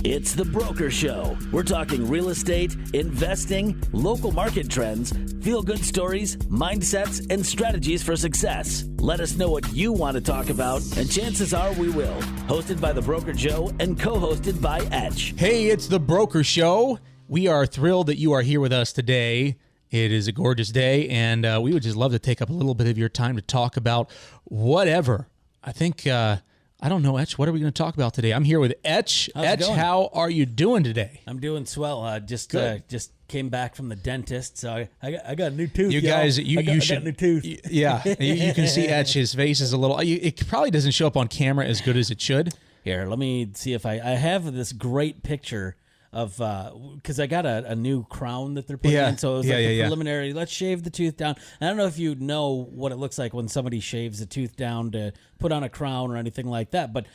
It's The Broker Show. We're talking real estate, investing, local market trends, feel-good stories, mindsets, and strategies for success. Let us know what you want to talk about, and chances are we will. Hosted by The Broker Joe and co-hosted by Etch. Hey, it's The Broker Show. We are thrilled that you are here with us today. It is a gorgeous day, and we would just love to take up a little bit of your time to talk about whatever. I think... I don't know, Etch. What are we going to talk about today? I'm here with Etch. Etch, how are you doing today? I'm doing swell. Just came back from the dentist, so I got a new tooth. You guys, you should. I got a new tooth. Yeah, you can see Etch. His face is a little. It probably doesn't show up on camera as good as it should. Here, let me see if I have this great picture of because I got a new crown that they're putting in, so it was a preliminary. Let's shave the tooth down. And I don't know if you know what it looks like when somebody shaves a tooth down to put on a crown or anything like that, but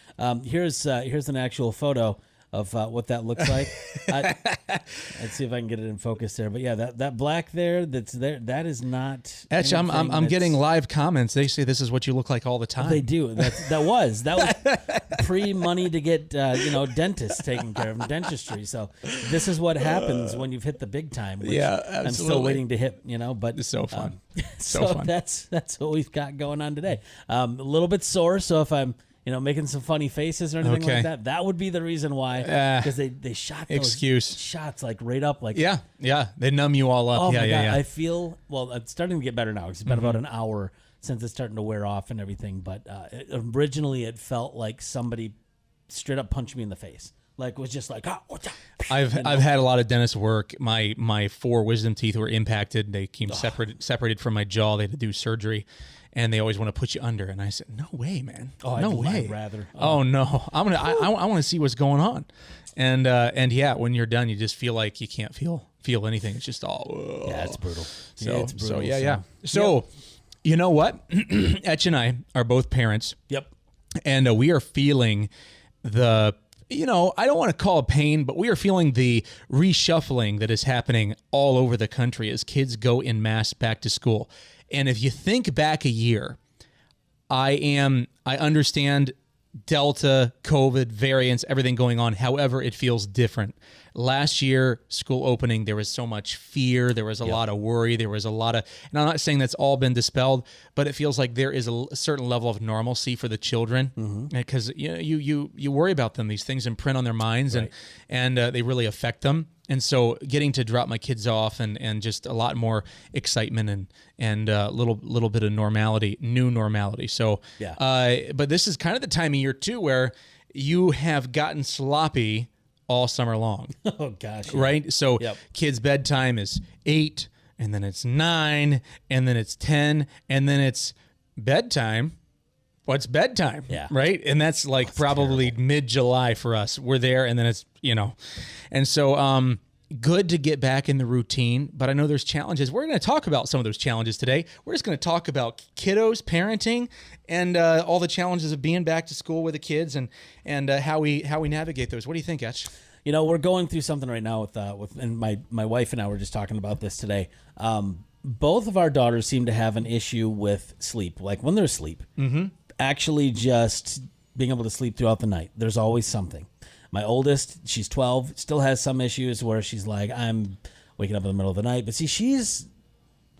here's an actual photo of what that looks like. Let's see if I can get it in focus there. But yeah, that black there, that's there. That is not. Etch, I'm getting live comments. They say this is what you look like all the time. They do. That was pre-money to get dentists taken care of in dentistry. So this is what happens when you've hit the big time. Which absolutely. I'm still waiting to hit. But it's so fun. So fun. That's what we've got going on today. A little bit sore. So if I'm making some funny faces or anything like that, that would be the reason why. Because they shot those shots like right up. Like they numb you all up. Oh my God. I feel, it's starting to get better now. It's been about an hour since it's starting to wear off and everything. But originally it felt like somebody straight up punched me in the face. Like, was just like, I've had a lot of dentist work. My 4 wisdom teeth were impacted. They came separated from my jaw. They had to do surgery, and they always want to put you under. And I said, no way, man. No way. I'd rather. Oh no, I want to see what's going on. And yeah, when you're done, you just feel like you can't feel anything. It's just all. Yeah, it's brutal. It's brutal. So, you know what? Etch and I are both parents. Yep. And we are feeling the. I don't want to call it pain, but we are feeling the reshuffling that is happening all over the country as kids go in mass back to school. And if you think back a year, I understand Delta, COVID, variants, everything going on. However, it feels different. Last year, school opening, there was so much fear. There was a lot of worry. There was a lot of, and I'm not saying that's all been dispelled, but it feels like there is a certain level of normalcy for the children because you worry about them. These things imprint on their minds and they really affect them. And so getting to drop my kids off and just a lot more excitement and a little bit of normality, new normality. So, but this is kind of the time of year too where you have gotten sloppy all summer long. Oh gosh. Right? So kids' bedtime is 8, and then it's 9, and then it's 10, and then it's bedtime. What's bedtime? Yeah. Right? And that's like probably mid-July for us. We're there, and then it's, And so good to get back in the routine, but I know there's challenges. We're going to talk about some of those challenges today. We're just going to talk about kiddos, parenting, and all the challenges of being back to school with the kids and how we navigate those. What do you think, Etch? We're going through something right now with and my wife and I were just talking about this today. Both of our daughters seem to have an issue with sleep, like when they're asleep. Actually just being able to sleep throughout the night. There's always something. My oldest, she's 12, still has some issues where she's like, I'm waking up in the middle of the night. But see, she's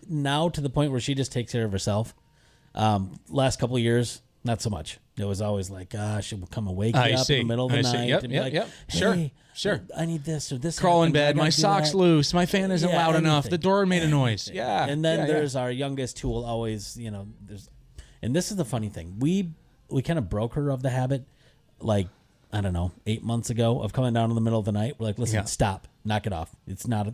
now to the point where she just takes care of herself. Last couple of years, not so much. It was always like, she will come and wake you up in the middle of the night. Yep, and be like, hey, Sure. I need this or this. Crawl in bed. My sock's loose. My fan isn't loud enough. The door made a noise. Yeah. And then there's our youngest who will always, and this is the funny thing. We kind of broke her of the habit, like, I don't know, 8 months ago of coming down in the middle of the night. We're like, listen, stop, knock it off. It's not.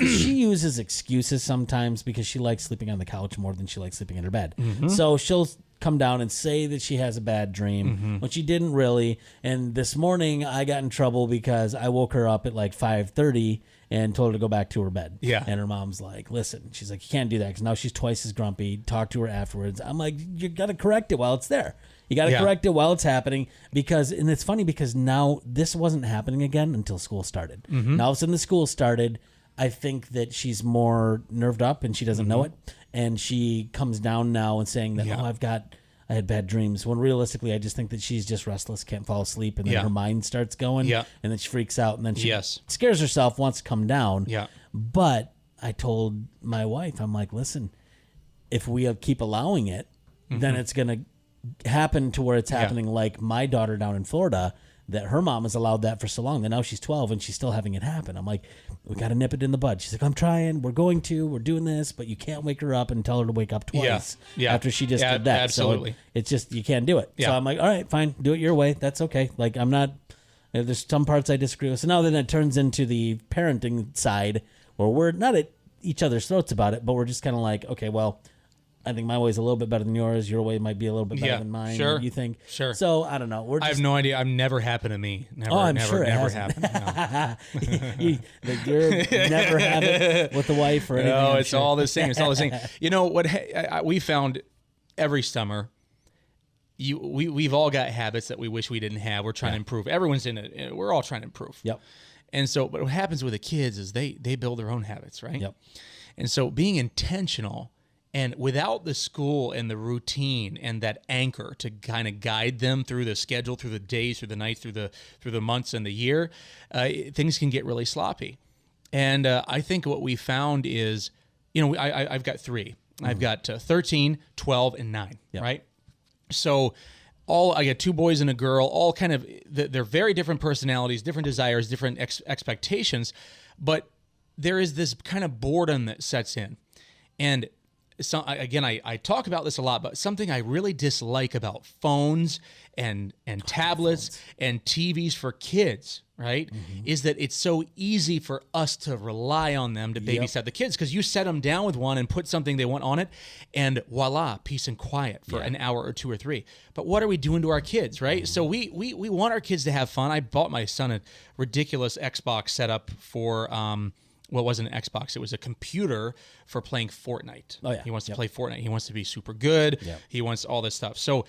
She uses excuses sometimes because she likes sleeping on the couch more than she likes sleeping in her bed. So she'll come down and say that she has a bad dream when she didn't really. And this morning I got in trouble because I woke her up at like 5:30 and told her to go back to her bed. Yeah. And her mom's like, listen, she's like, you can't do that because now she's twice as grumpy. Talk to her afterwards. I'm like, you got to correct it while it's there. You got to correct it while it's happening and it's funny because now this wasn't happening again until school started. Now all of a sudden the school started. I think that she's more nerved up and she doesn't know it. And she comes down now and saying that, I've got I had bad dreams. When realistically, I just think that she's just restless, can't fall asleep, and then her mind starts going, and then she freaks out, and then she scares herself, wants to come down. Yeah. But I told my wife, I'm like, listen, if we keep allowing it, then it's going to happen to where it's happening like my daughter down in Florida, that her mom has allowed that for so long that now she's 12 and she's still having it happen. I'm like, we got to nip it in the bud. She's like, I'm trying. We're doing this, but you can't wake her up and tell her to wake up twice after she just did that. Absolutely. So it's just, you can't do it. Yeah. So I'm like, all right, fine. Do it your way. That's okay. Like, I'm not, there's some parts I disagree with. So now then it turns into the parenting side where we're not at each other's throats about it, but we're just kind of like, okay, well, I think my way is a little bit better than yours. Your way might be a little bit better than mine. Sure. You think? Sure. So I don't know. I have no idea. I've never happened to me. Never, I'm never, sure it never hasn't. happened. No. you never have it with the wife or anything. No, I'm it's sure. all the same. It's all the same. You know what we found every summer? We've all got habits that we wish we didn't have. We're trying to improve. Everyone's in it. We're all trying to improve. Yep. And so, but what happens with the kids is they build their own habits, right? Yep. And so, being intentional and without the school and the routine and that anchor to kind of guide them through the schedule, through the days, through the nights, through the months and the year, things can get really sloppy. And I think what we found is, I've got three. I've got 13, 12, and 9, right? So I got two boys and a girl, all kind of, they're very different personalities, different desires, different expectations, but there is this kind of boredom that sets in. And so, again, I talk about this a lot, but something I really dislike about phones and tablets and TVs for kids, right, is that it's so easy for us to rely on them to babysit the kids, because you set them down with one and put something they want on it, and voila, peace and quiet for an hour or two or three. But what are we doing to our kids, right? So we want our kids to have fun. I bought my son a ridiculous Xbox setup for well, it wasn't an Xbox. It was a computer for playing Fortnite. Oh, yeah. He wants to play Fortnite. He wants to be super good. Yep. He wants all this stuff. So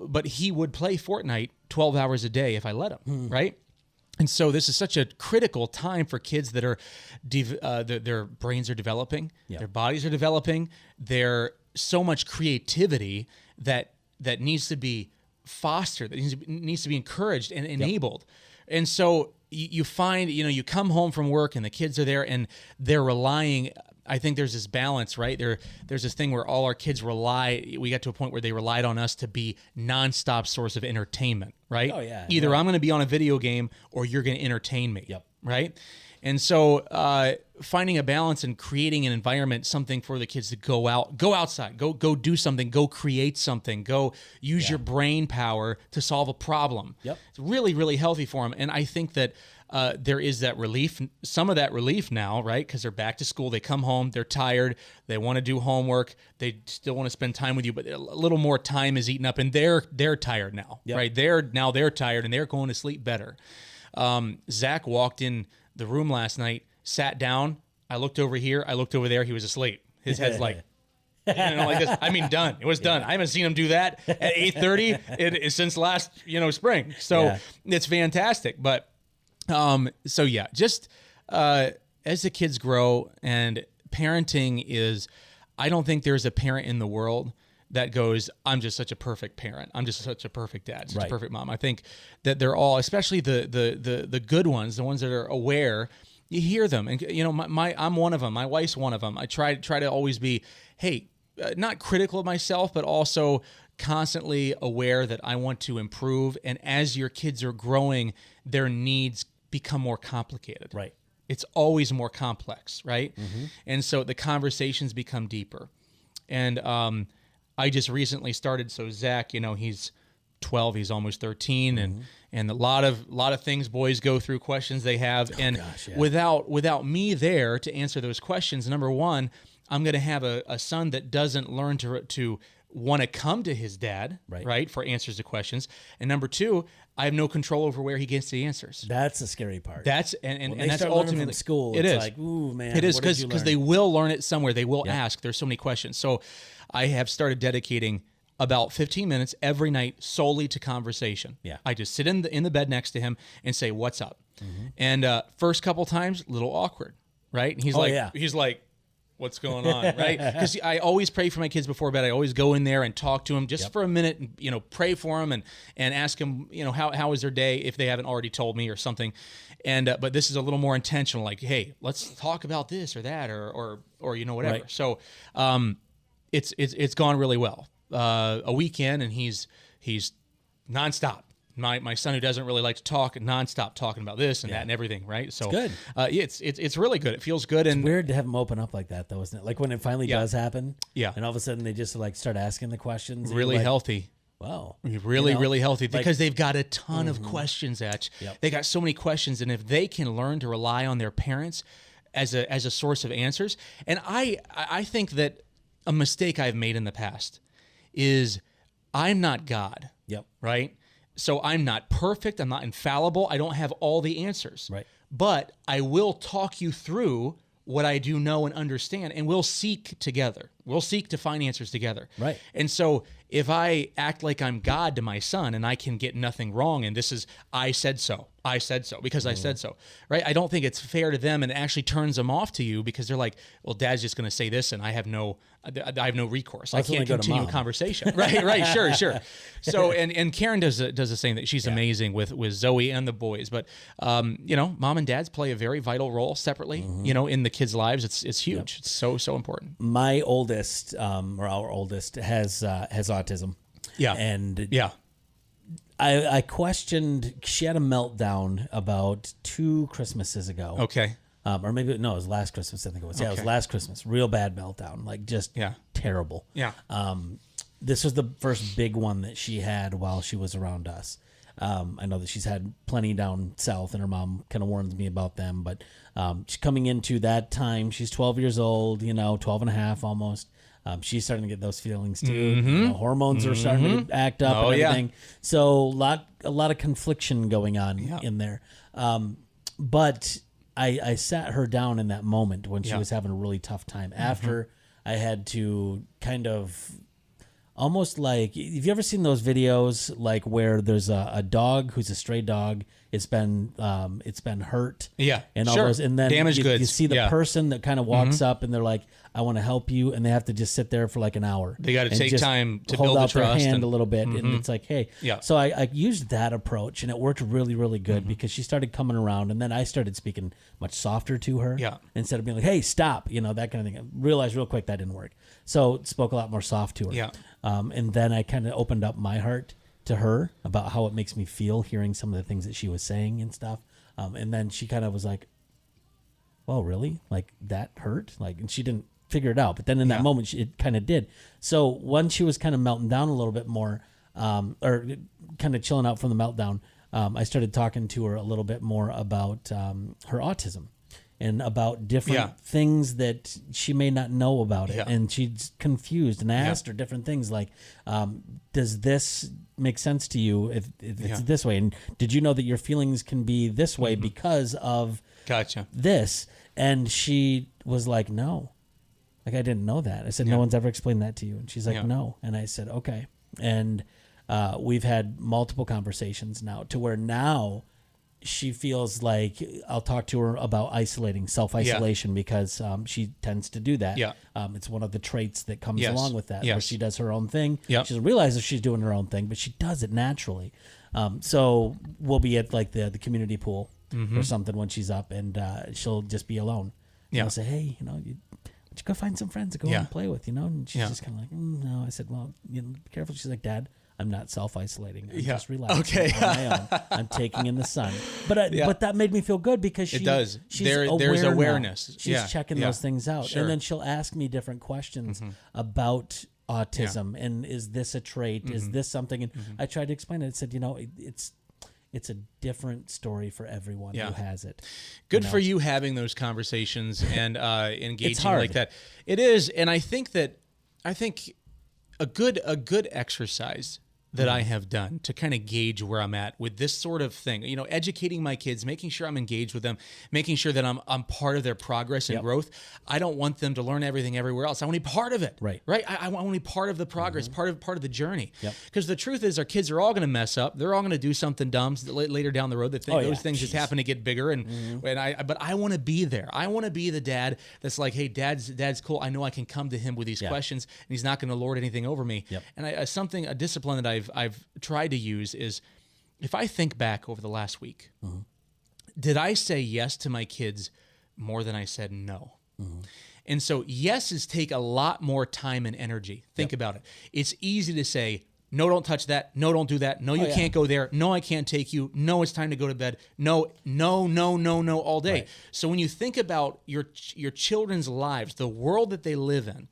but he would play Fortnite 12 hours a day if I let him, right? And so this is such a critical time for kids that are, their brains are developing, their bodies are developing. There's so much creativity that needs to be fostered, that needs to be encouraged and enabled. And so you find, you come home from work and the kids are there and they're relying. I think there's this balance, right? There's this thing where all our kids we got to a point where they relied on us to be nonstop source of entertainment, right? Oh, yeah. Either I'm going to be on a video game or you're going to entertain me, Yep. right? And so finding a balance and creating an environment, something for the kids to go outside, go do something, go create something, go use your brain power to solve a problem. Yep. It's really, really healthy for them. And I think that there is that relief, some of that relief now, right? Because they're back to school, they come home, they're tired, they want to do homework, they still want to spend time with you, but a little more time is eaten up, and they're tired now, right? They're tired and they're going to sleep better. Zach walked in the room last night, sat down. I looked over here. I looked over there. He was asleep. His head's like, like this. I mean, done. It was done. I haven't seen him do that at 8:30 since last, spring. So it's fantastic. But just as the kids grow, and parenting is, I don't think there's a parent in the world that goes, I'm just such a perfect parent. I'm just such a perfect dad, such a perfect mom. I think that they're all, especially the good ones, the ones that are aware, you hear them. And, I'm one of them. My wife's one of them. I try to always be, not critical of myself, but also constantly aware that I want to improve. And as your kids are growing, their needs become more complicated. Right. It's always more complex, right? Mm-hmm. And so the conversations become deeper. And, I just recently started. So Zach, he's 12, he's almost 13, and a lot of things boys go through, questions they have, without me there to answer those questions, number one, I'm going to have a son that doesn't learn to want to come to his dad, right, for answers to questions, and number two, I have no control over where he gets the answers. That's the scary part. That's and that's ultimately from school. It's like, ooh man, it is because they will learn it somewhere. They will ask. There's so many questions. So I have started dedicating about 15 minutes every night solely to conversation. Yeah, I just sit in the bed next to him and say, "What's up?" And first couple times, a little awkward, right? And he's like, what's going on, right? Because I always pray for my kids before bed. I always go in there and talk to them just for a minute and, pray for them and ask them, how was their day if they haven't already told me or something. And but this is a little more intentional, like, hey, let's talk about this or that or whatever. Right. So it's gone really well. A weekend and he's nonstop. My son, who doesn't really like to talk, nonstop talking about this and that and everything, right? So good. It's really good. It feels good. And Weird to have them open up like that, though, isn't it? Like when it finally does happen. Yeah. And all of a sudden they just like start asking the questions. and really you're like, healthy. Wow. Really healthy because they've got a ton of questions, Etch. Yep. They got so many questions, and if they can learn to rely on their parents as a source of answers, and I think that a mistake I've made in the past is I'm not God. Yep. Right? So I'm not perfect. I'm not infallible. I don't have all the answers. Right. But I will talk you through what I do know and understand, and we'll seek together. We'll seek to find answers together. Right. And so if I act like I'm God to my son and I can get nothing wrong, and this is, I said so because I said so, right? I don't think it's fair to them, and it actually turns them off to you because they're like, well, Dad's just going to say this and I have no recourse. I can't continue a conversation. Right. Sure. So, and Karen does the same thing. She's amazing with Zoe and the boys, but, mom and dads play a very vital role separately, in the kids' lives. It's huge. Yep. It's so important. My oldest, or our oldest, has autism. Yeah. And I questioned, she had a meltdown about 2 Christmases ago. Okay. Or maybe, no, it was last Christmas, I think it was. Yeah, it was last Christmas. Real bad meltdown. Like, just terrible. Yeah. This was the first big one that she had while she was around us. I know that she's had plenty down south, and her mom kind of warns me about them. But she's coming into that time. She's 12 years old, 12 and a half almost. She's starting to get those feelings too. Hormones are starting to act up and everything. Yeah. So a lot of confliction going on in there. But I sat her down in that moment when she was having a really tough time. After I had to kind of almost like, have you ever seen those videos like where there's a dog who's a stray dog? It's been hurt. Yeah. And all those, and then damaged goods. You see the person that kind of walks up and they're like, I want to help you, and they have to just sit there for like an hour. They got to take time to hold build out the trust. Their hand a little bit, and it's like, hey. Yeah. So I used that approach, and it worked really, really good because she started coming around, and then I started speaking much softer to her. Yeah. Instead of being like, hey, stop, that kind of thing. I realized real quick that didn't work. So spoke a lot more soft to her. Yeah. And then I kind of opened up my heart to her about how it makes me feel hearing some of the things that she was saying and stuff. And then she kind of was like, well, really? Like, that hurt? Like, and she didn't figure it out. But then in that moment, it kind of did. So once she was kind of melting down a little bit more, or kind of chilling out from the meltdown, I started talking to her a little bit more about her autism and about different things that she may not know about it. Yeah. And she's confused. And I asked her different things like, does this make sense to you if it's this way? And did you know that your feelings can be this way because of this? And she was like, no. Like, I didn't know that. I said, no one's ever explained that to you. And she's like, no. And I said, okay. And we've had multiple conversations now to where now she feels like I'll talk to her about self-isolation because she tends to do that. Yeah. It's one of the traits that comes along with that, where she does her own thing. She doesn't realize that she's doing her own thing, but she does it naturally. So we'll be at like the community pool or something when she's up, and she'll just be alone. And I'll say, hey, you go find some friends to go and play with, And she's just kind of like, no. I said, well, be careful. She's like, Dad, I'm not self-isolating. I'm just relaxing on my own. I'm taking in the sun. But but that made me feel good because it does. She's there's awareness. She's checking those things out. Sure. And then she'll ask me different questions about autism. And is this a trait? Is this something? And I tried to explain it. I said, it's a different story for everyone who has it. Good for you having those conversations and engaging like that. It is, and I think a good exercise that I have done to kind of gauge where I'm at with this sort of thing. You know, educating my kids, making sure I'm engaged with them, making sure that I'm part of their progress and growth. I don't want them to learn everything everywhere else. I want to be part of it. Right. I want to be part of the progress, part of the journey. Yep. Because the truth is, our kids are all going to mess up. They're all going to do something dumb later down the road. That those things just happen to get bigger. But I want to be there. I want to be the dad that's like, hey, dad's cool. I know I can come to him with these questions, and he's not going to lord anything over me. Yep. And a discipline that I've tried to use is, if I think back over the last week, did I say yes to my kids more than I said no? And so yeses take a lot more time and energy. Think about it. It's easy to say, no, don't touch that. No, don't do that. No, you can't go there. No, I can't take you. No, it's time to go to bed. No, all day. Right. So when you think about your children's lives, the world that they live in,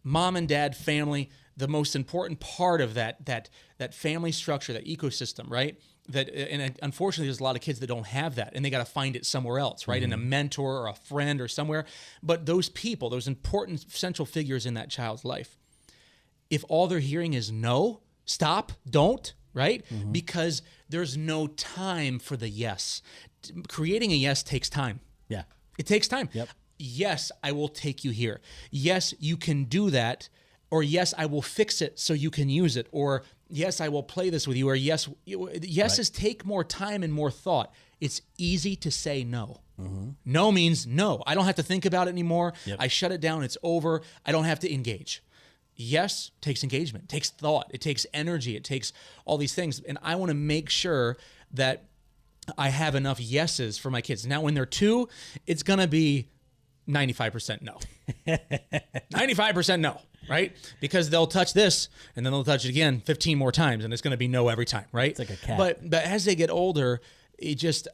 mom and dad, family, the most important part of that family structure, that ecosystem, right? And unfortunately, there's a lot of kids that don't have that, and they got to find it somewhere else, right? In a mentor or a friend or somewhere. But those people, those important central figures in that child's life, if all they're hearing is no, stop, don't, right? Because there's no time for the yes. Creating a yes takes time. Yeah. It takes time. Yep. Yes, I will take you here. Yes, you can do that. Or yes, I will fix it so you can use it. Or yes, I will play this with you. Or yeses take more time and more thought. It's easy to say no. No means no. I don't have to think about it anymore. Yep. I shut it down. It's over. I don't have to engage. Yes takes engagement, takes thought, it takes energy, it takes all these things. And I want to make sure that I have enough yeses for my kids. Now, when they're 2, it's going to be 95% no. 95% no, right? Because they'll touch this and then they'll touch it again 15 more times, and it's going to be no every time, right? It's like a cat. But as they get older,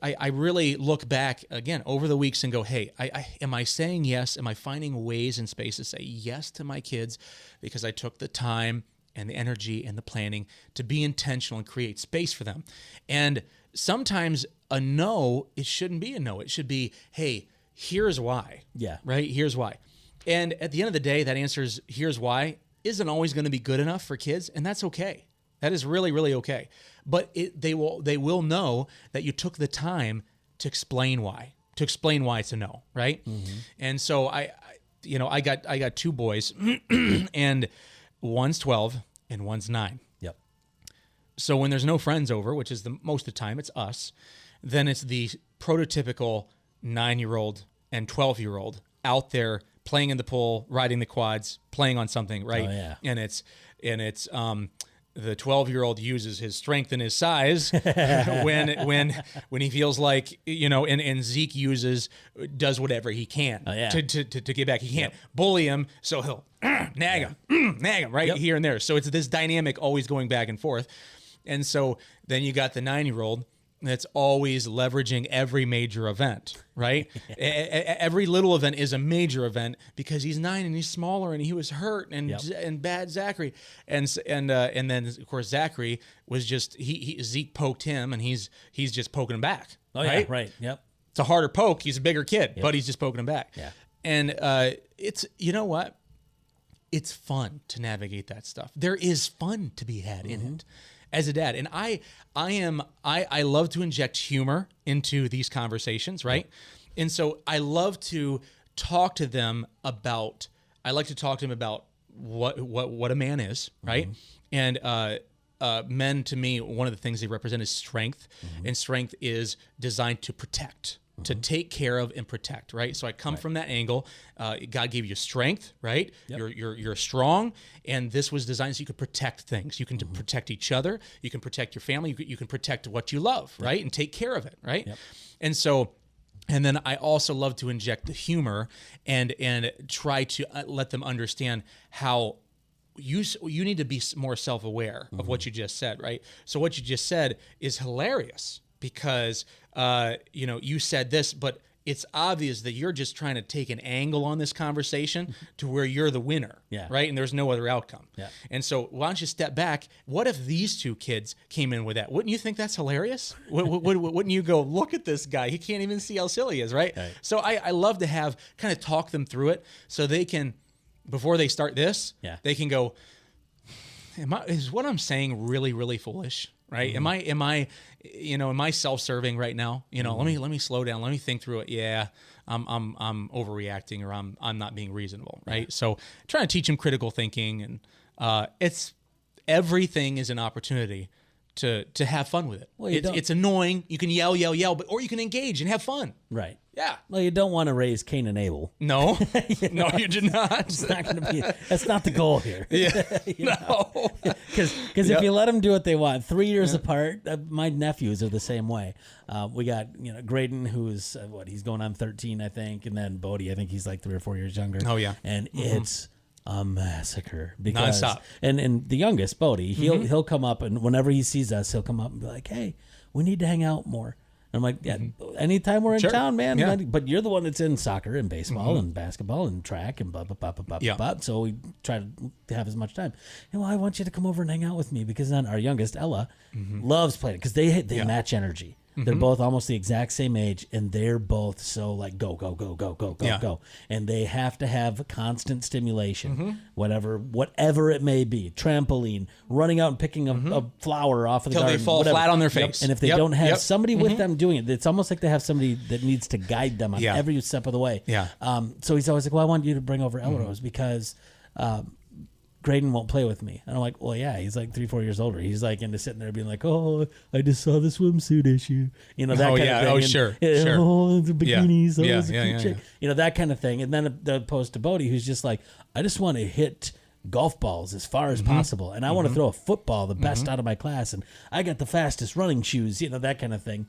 I really look back again over the weeks and go, hey, am I saying yes? Am I finding ways and spaces to say yes to my kids because I took the time and the energy and the planning to be intentional and create space for them? And sometimes a no, it shouldn't be a no. It should be, hey, here's why. Yeah. Right? Here's why. And at the end of the day, that answer is here's why isn't always going to be good enough for kids, and that's okay. That is really, really okay. But they will know that you took the time to explain why it's a no, right? And so I got 2 boys, and one's 12 and one's 9. Yep. So when there's no friends over, which is the most of the time, it's us, then it's the prototypical 9-year-old and 12-year-old out there playing in the pool, riding the quads, playing on something, right? Oh, yeah. And it's the 12-year-old uses his strength and his size when he feels like, and Zeke does whatever he can to get back. He can't bully him, so he'll nag him right here and there. So it's this dynamic always going back and forth. And so then you got the 9-year-old that's always leveraging every major event, right? Every little event is a major event because he's 9 and he's smaller and he was hurt and bad Zachary. And then of course Zachary was just Zeke poked him and he's just poking him back. Oh right? yeah, right. Yep. It's a harder poke. He's a bigger kid, but he's just poking him back. Yeah. And it's, you know what? It's fun to navigate that stuff. There is fun to be had in it as a dad. And I love to inject humor into these conversations, right? Yep. And so I love to talk to them about what a man is, right? And men, to me, one of the things they represent is strength, and strength is designed to protect, to take care of and protect, right? So I come from that angle. God gave you strength, right? Yep. You're strong, and this was designed so you could protect things. You can protect each other. You can protect your family. You can protect what you love, right? And take care of it, right? Yep. And then I also love to inject the humor and try to let them understand how you need to be more self-aware of what you just said, right? So what you just said is hilarious because you said this, but it's obvious that you're just trying to take an angle on this conversation to where you're the winner, right? And there's no other outcome. Yeah. And so why don't you step back? What if these 2 kids came in with that? Wouldn't you think that's hilarious? Wouldn't you go, look at this guy. He can't even see how silly he is, right? So I love to have kind of talk them through it so they can, before they start this, they can go, is what I'm saying really, really foolish? Right? Am I, am I self-serving right now? Let me slow down. Let me think through it. Yeah, I'm overreacting, or I'm not being reasonable. Right? Yeah. So trying to teach him critical thinking, and everything is an opportunity to have fun with it. Well, it's annoying. You can yell, or you can engage and have fun. Right. Yeah. Well, you don't want to raise Cain and Abel. No. No, you do not. It's not going to be. That's not the goal here. Yeah. No. Because if you let them do what they want, 3 years apart, my nephews are the same way. We got Graydon, who's he's going on 13, I think, and then Bodie, I think he's like 3 or 4 years younger. Oh yeah. And it's a massacre because nonstop. And the youngest, Bodie, he'll come up, and whenever he sees us, he'll come up and be like, "Hey, we need to hang out more." I'm like, yeah, anytime we're in town, man. Yeah. But you're the one that's in soccer and baseball and basketball and track and blah, blah, blah, blah, blah, Yeah. blah. So we try to have as much time. And I want you to come over and hang out with me, because then our youngest, Ella, loves playing, because they match energy. They're both almost the exact same age, and they're both so like go, go, go, go, go, go, Yeah. go. And they have to have constant stimulation, whatever it may be. Trampoline, running out and picking a flower off of the Till garden. they fall whatever. flat on their Yep. face. And if they Yep. don't have Yep. somebody with them doing it, it's almost like they have somebody that needs to guide them on Yeah. every step of the way. Yeah. So he's always like, well, I want you to bring over Elrose because Graydon won't play with me. And I'm like, well, yeah, he's like 3-4 years older. He's like into sitting there being like, oh, I just saw the swimsuit issue. That kind of thing. Oh, And, sure. Oh, the bikinis. Yeah. Oh, it's a cute chick. Yeah. That kind of thing. And then opposed to Bodie, who's just like, I just want to hit golf balls as far as possible. And I want to throw a football the best out of my class. And I got the fastest running shoes, that kind of thing.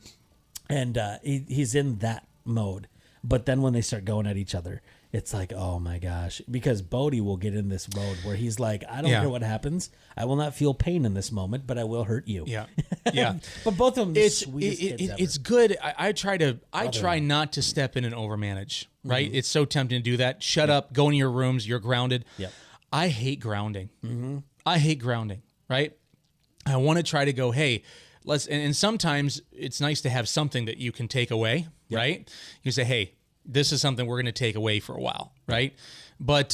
And he's in that mode. But then when they start going at each other, it's like, oh my gosh, because Bodie will get in this mode where he's like, I don't care what happens. I will not feel pain in this moment, but I will hurt you. Yeah. Yeah. But both of them, it's good. I try not to step in and overmanage, right? It's so tempting to do that. Shut up, go in your rooms, you're grounded. Yep. I hate grounding. I hate grounding, right? I want to try to go, hey, and sometimes it's nice to have something that you can take away, right? You say, hey, this is something we're going to take away for a while, right? But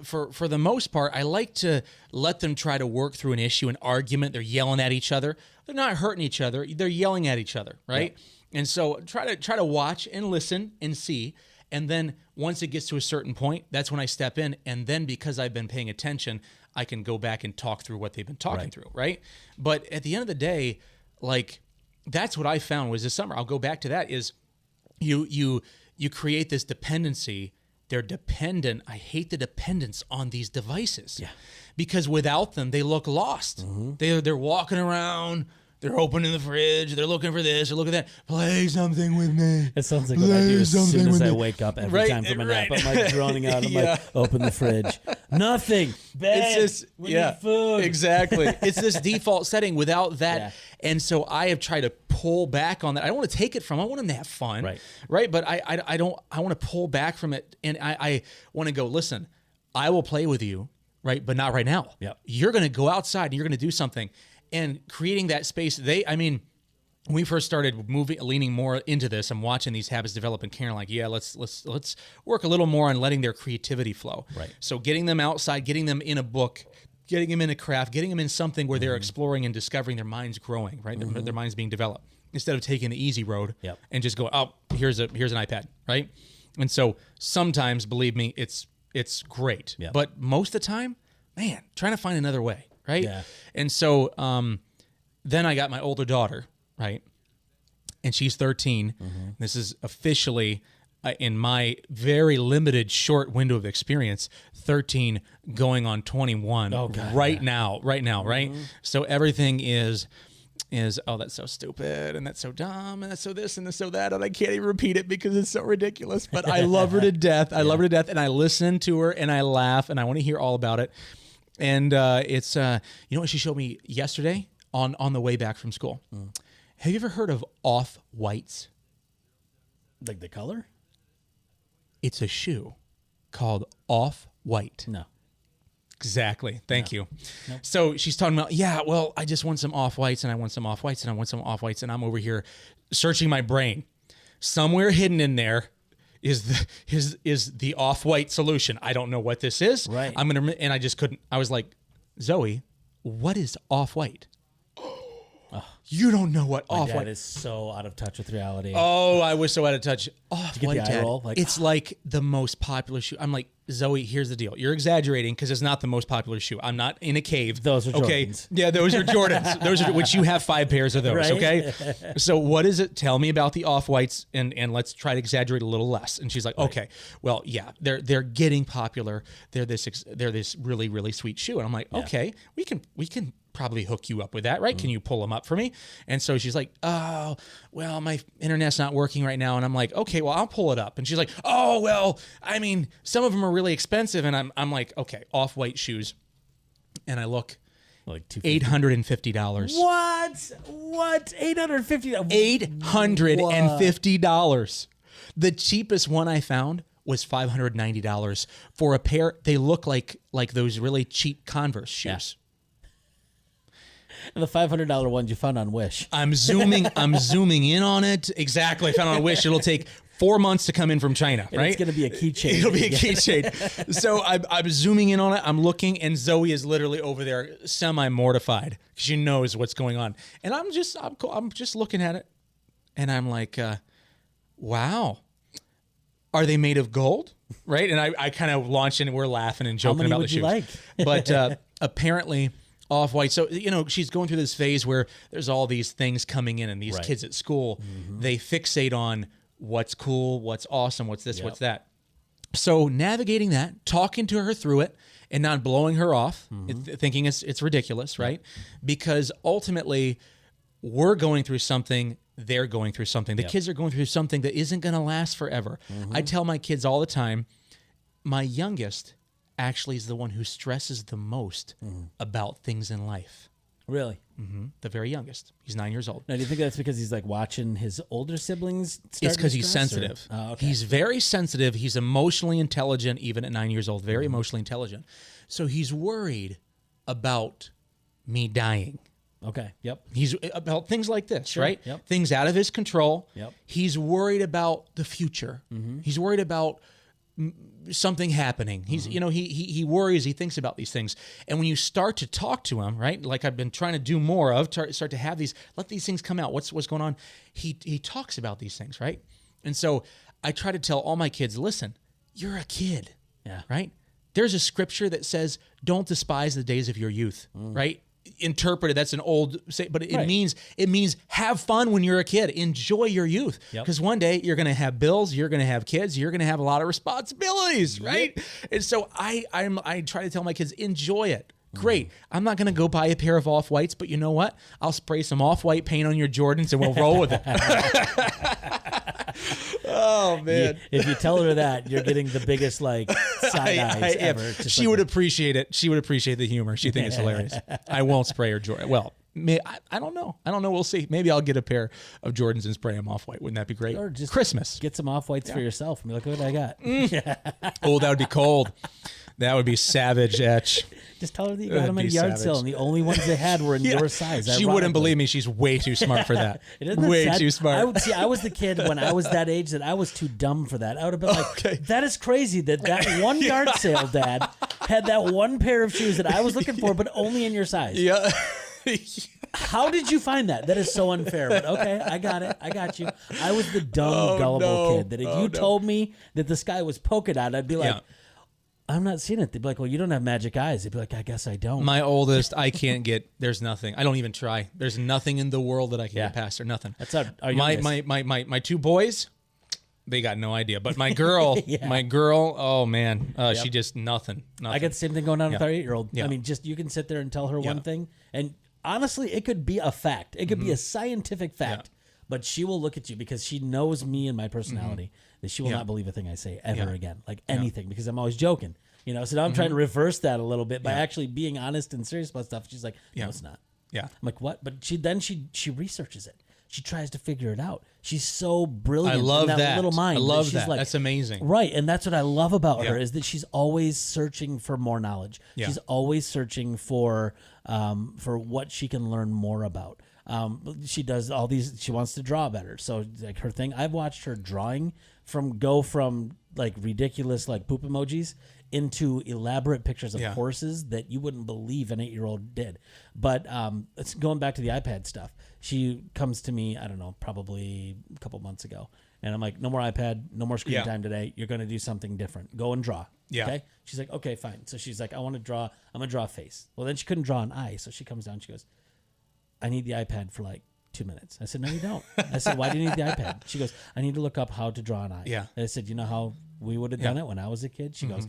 for the most part, I like to let them try to work through an issue, an argument. They're yelling at each other. They're not hurting each other. They're yelling at each other, right? And so try to watch and listen and see. And then once it gets to a certain point, that's when I step in. And then because I've been paying attention, I can go back and talk through what they've been talking through, right? But at the end of the day, like, that's what I found was this summer. I'll go back to that is you create this dependency. They're dependent. I hate the dependence on these devices. Yeah. Because without them, they look lost. They're walking around. They're opening the fridge. They're looking for this. They're looking at that. Play something with me. It sounds like what I do as soon as I wake up every time from a nap. I'm like droning out. I'm like, open the fridge. Nothing. Babe, we need food. Exactly. It's this default setting without that. Yeah. And so I have tried to pull back on that. I don't want to take it from them. I want them to have fun. Right. But I want to pull back from it. And I want to go, listen, I will play with you, right? But not right now. Yep. You're going to go outside and you're going to do something. And creating that space, when we first started leaning more into this, I'm watching these habits develop, and Karen, like, yeah, let's work a little more on letting their creativity flow. Right. So getting them outside, getting them in a book, getting them in a craft, getting them in something where they're exploring and discovering their minds growing, right? Their minds being developed, instead of taking the easy road and just go, oh, here's an iPad, right? And so sometimes, believe me, it's great, but most of the time, man, trying to find another way. Right. Yeah. And so then I got my older daughter. Right. And she's 13. This is officially in my very limited short window of experience, 13 going on 21 right now. Right. So everything is, oh, that's so stupid, and that's so dumb, and that's so this, and that's so that, and I can't even repeat it because it's so ridiculous. But I love her to death. I love her to death. And I listen to her and I laugh and I want to hear all about it. And it's, you know what she showed me yesterday on the way back from school? Have you ever heard of Off-Whites? Like the color? It's a shoe called Off-White. No. Exactly. Thank you. Nope. So she's talking about, I just want some Off-Whites, and I want some Off-Whites, and I want some Off-Whites, and I'm over here searching my brain. Somewhere hidden in there is the Off-White solution. I don't know what this is. Right. And I just couldn't. I was like, Zoe, what is Off-White? You don't know what My Off-White dad is so out of touch with reality. Oh, I was so out of touch. Off-White, the eye Dad. roll? Like, it's like the most popular shoe. I'm like, Zoe, here's the deal. You're exaggerating because it's not the most popular shoe. I'm not in a cave. Those are okay. Jordans. Yeah, those are Jordans. Those are which you have 5 pairs of those. Right? Okay. So what is it? Tell me about the Off-Whites and let's try to exaggerate a little less. And she's like, okay, well, yeah, they're getting popular. They're this really really sweet shoe. And I'm like, okay, we can probably hook you up with that, right? Can you pull them up for me? And so she's like, oh, well, my internet's not working right now. And I'm like, okay, well, I'll pull it up. And she's like, oh, well, I mean, some of them are really expensive. And I'm like, okay, Off-White shoes. And I look, like $850. What? $850? $850. The cheapest one I found was $590 for a pair. They look like those really cheap Converse shoes. And the $500 ones you found on Wish. I'm zooming in on it. Exactly. I found on Wish. It'll take 4 months to come in from China, And right? it's going to be a keychain. It'll be a keychain. So I'm zooming in on it. I'm looking, and Zoe is literally over there, semi-mortified, because she knows what's going on. And I'm just looking at it, and I'm like, wow, are they made of gold? Right? And I kind of launch in, and we're laughing and joking about the shoes. How many would you like? But apparently, Off-White. So, she's going through this phase where there's all these things coming in, and these kids at school, they fixate on what's cool, what's awesome, what's this, what's that. So navigating that, talking to her through it, and not blowing her off, thinking it's ridiculous, right? Because ultimately, we're going through something, they're going through something. The kids are going through something that isn't going to last forever. I tell my kids all the time, my youngest actually is the one who stresses the most about things in life. Really? The very youngest. He's 9 years old. Now, do you think that's because he's like watching his older siblings start It's because to he's stress, sensitive. Oh, okay. He's very sensitive. He's emotionally intelligent, even at 9 years old, very emotionally intelligent. So he's worried about me dying. Okay. Yep. He's about things like this, right? Yep. Things out of his control. Yep. He's worried about the future. He's worried about something happening. He's, he worries, he thinks about these things. And when you start to talk to him, right? Like I've been trying to do more of, start to have these, let these things come out. What's going on? He talks about these things, right? And so I try to tell all my kids, listen, you're a kid, right? There's a scripture that says, don't despise the days of your youth, right? Interpreted, that's an old say, but it means have fun when you're a kid. Enjoy your youth, because one day you're going to have bills, you're going to have kids, you're going to have a lot of responsibilities, right? And so I try to tell my kids, enjoy it. Great. I'm not going to go buy a pair of Off-Whites, but you know what? I'll spray some Off-White paint on your Jordans and we'll roll with it. Oh man! If you tell her that, you're getting the biggest side eyes ever. She would appreciate it. She would appreciate the humor. She thinks it's hilarious. I won't spray her Jordan. Well, I don't know. We'll see. Maybe I'll get a pair of Jordans and spray them Off-White. Wouldn't that be great? Or just Christmas. Get some Off-Whites for yourself and be like, look what I got. Oh, that would be cold. That would be savage etch. Just tell her that you got them at a yard sale, and the only ones they had were in your size. She wouldn't believe me. She's way too smart for that. Way too smart. I was the kid when I was that age that I was too dumb for that. I would have been like, that is crazy that one yard sale, Dad, had that one pair of shoes that I was looking for, but only in your size. Yeah. How did you find that? That is so unfair. But okay, I got it. I got you. I was the dumb, gullible kid that if you told me that the sky was polka dot, I'd be like, I'm not seeing it. They'd be like, well, you don't have magic eyes. They'd be like, I guess I don't. My oldest, I can't get, there's nothing. I don't even try. There's nothing in the world that I can get past or nothing. That's our my two boys, they got no idea. But my girl, oh man, she just nothing. I got the same thing going on with our 8-year-old. I mean, just you can sit there and tell her one thing, and honestly, it could be a fact. It could be a scientific fact. But she will look at you because she knows me and my personality that she will not believe a thing I say ever again, like anything, because I'm always joking. So now I'm trying to reverse that a little bit by actually being honest and serious about stuff. She's like, no, it's not. Yeah. I'm like, what? But she researches it. She tries to figure it out. She's so brilliant. I love in that little mind. I love she's that. Like, that's amazing. Right. And that's what I love about her is that she's always searching for more knowledge. Yeah. She's always searching for what she can learn more about. She does all these. She wants to draw better. So like her thing. I've watched her drawing go from like ridiculous like poop emojis into elaborate pictures of horses that you wouldn't believe an 8-year-old did. But it's going back to the iPad stuff. She comes to me, I don't know, probably a couple months ago. And I'm like, no more iPad, no more screen time today. You're going to do something different. Go and draw. Yeah. Okay. She's like, okay, fine. So she's like, I'm going to draw a face. Well, then she couldn't draw an eye. So she comes down, she goes, I need the iPad for like 2 minutes. I said, no, you don't. I said, why do you need the iPad? She goes, I need to look up how to draw an eye. Yeah. And I said, you know how we would have done it when I was a kid? She goes,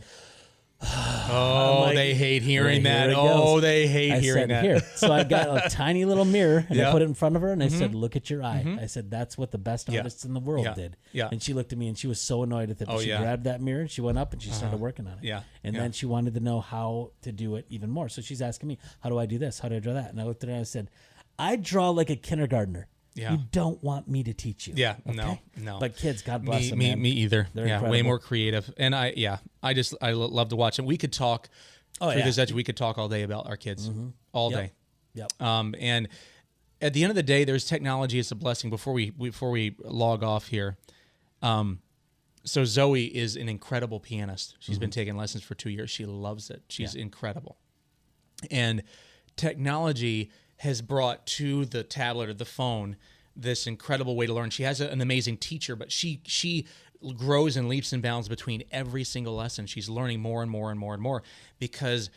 Oh, like, they hate hearing that. Here it Oh, goes. they hate hearing that. Here. So I got a tiny little mirror and I put it in front of her and I said, look at your eye. I said, that's what the best artists in the world did. Yeah. And she looked at me and she was so annoyed at it. But she grabbed that mirror and she went up and she started working on it. Yeah. And then she wanted to know how to do it even more. So she's asking me, how do I do this? How do I draw that? And I looked at her and I said, I draw like a kindergartner. Yeah. You don't want me to teach you. Yeah, okay? no. But kids, God bless them, man. Me either. They're way incredible. more creative. And I love to watch. And we could talk through this edge. We could talk all day about our kids, all day. Yep. And at the end of the day, there's technology. It's a blessing. Before we log off here, so Zoe is an incredible pianist. She's been taking lessons for 2 years. She loves it. She's incredible. And technology has brought to the tablet or the phone this incredible way to learn. She has an amazing teacher, but she grows in leaps and bounds between every single lesson. She's learning more and more and more and more because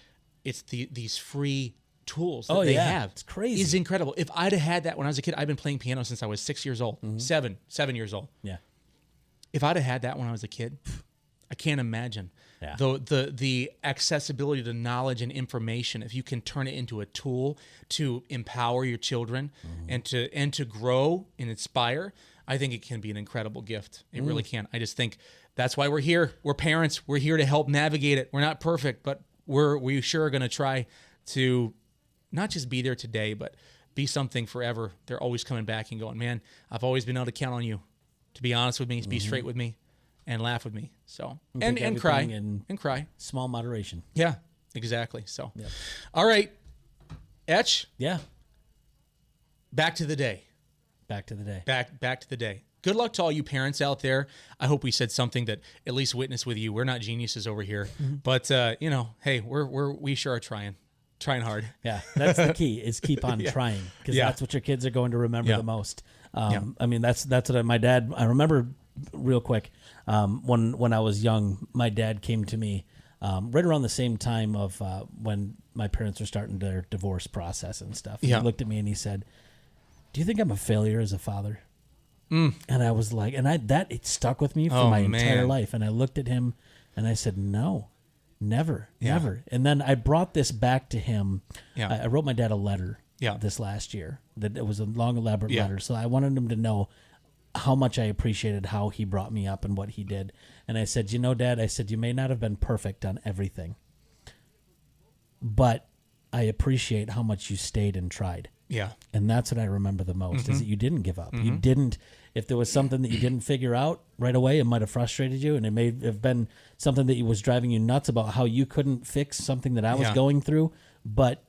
it's these free tools that they have. It's crazy. It's incredible. If I'd have had that when I was a kid, I've been playing piano since I was 6 years old, 7 years old. Yeah. If I'd have had that when I was a kid, I can't imagine the accessibility to knowledge and information. If you can turn it into a tool to empower your children and to grow and inspire, I think it can be an incredible gift. It really can. I just think that's why we're here. We're parents. We're here to help navigate it. We're not perfect, but we sure are going to try to not just be there today, but be something forever. They're always coming back and going, man, I've always been able to count on you to be honest with me, be straight with me, and laugh with me. So and cry and cry. Small moderation. Yeah, exactly. So, all right, Etch. Yeah. Back to the day. Back to the day. Back to the day. Good luck to all you parents out there. I hope we said something that at least witnessed with you. We're not geniuses over here, but hey, we sure are trying hard. Yeah, that's the key. Is keep on trying because that's what your kids are going to remember the most. I mean, that's what my dad. I remember real quick when I was young. My dad came to me right around the same time of when my parents were starting their divorce process and stuff. And he looked at me and he said, "Do you think I'm a failure as a father?" And I was like, it stuck with me for my entire life. And I looked at him and I said, "No, never." And then I brought this back to him. I wrote my dad a letter this last year. That it was a long, elaborate letter. So I wanted him to know how much I appreciated how he brought me up and what he did. And I said, Dad, I said, you may not have been perfect on everything, but I appreciate how much you stayed and tried. Yeah. And that's what I remember the most is that you didn't give up. You didn't, if there was something that you didn't figure out right away, it might have frustrated you. And it may have been something that was driving you nuts about how you couldn't fix something that I was going through, but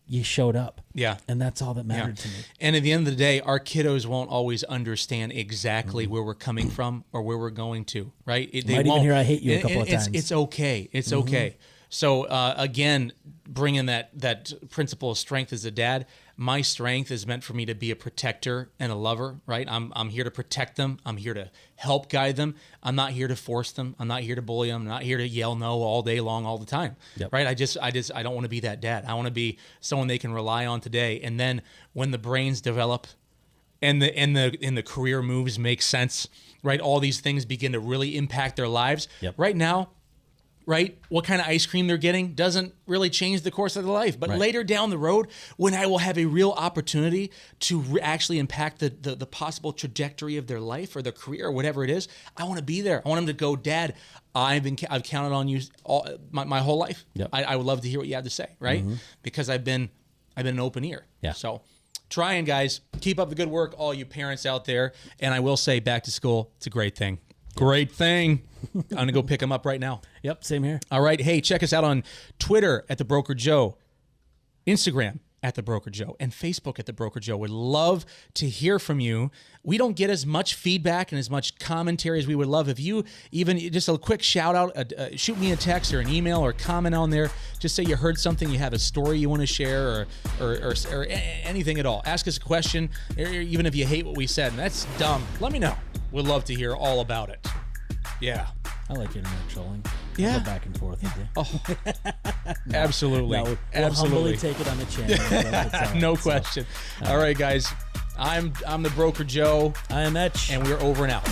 you showed up. Yeah. And that's all that mattered to me. And at the end of the day, our kiddos won't always understand exactly where we're coming from or where we're going to, right? They might won't. even hear I hate you a couple of times. It's okay. It's okay. So again, bringing that principle of strength as a dad, my strength is meant for me to be a protector and a lover, right? I'm here to protect them. I'm here to help guide them. I'm not here to force them. I'm not here to bully them. I'm not here to yell no all day long, all the time, right? I don't want to be that dad. I want to be someone they can rely on today. And then when the brains develop and the career moves make sense, right? All these things begin to really impact their lives. Right now, right? What kind of ice cream they're getting doesn't really change the course of their life. But later down the road, when I will have a real opportunity to actually impact the possible trajectory of their life or their career or whatever it is, I want to be there. I want them to go, Dad, I've counted on you my whole life. I would love to hear what you have to say, right? Because I've been an open ear. So trying, guys. Keep up the good work, all you parents out there. And I will say, back to school, it's a great thing. Great thing. I'm going to go pick them up right now. Yep, same here. All right. Hey, check us out on Twitter at The Broker Joe, Instagram at The Broker Joe and Facebook at The Broker Joe. Would love to hear from you. We don't get as much feedback and as much commentary as we would love. If you even just a quick shout out, shoot me a text or an email or comment on there. Just say you heard something, you have a story you want to share, or anything at all. Ask us a question, or even if you hate what we said and that's dumb, let me know. We'd love to hear all about it. Yeah. I like internet trolling. Yeah. I'll go back and forth with you. Oh, absolutely. No, we'll Absolutely. humbly take it on the channel. No question. All right, guys. I'm the Broker Joe. I am Etch. And we're over and out.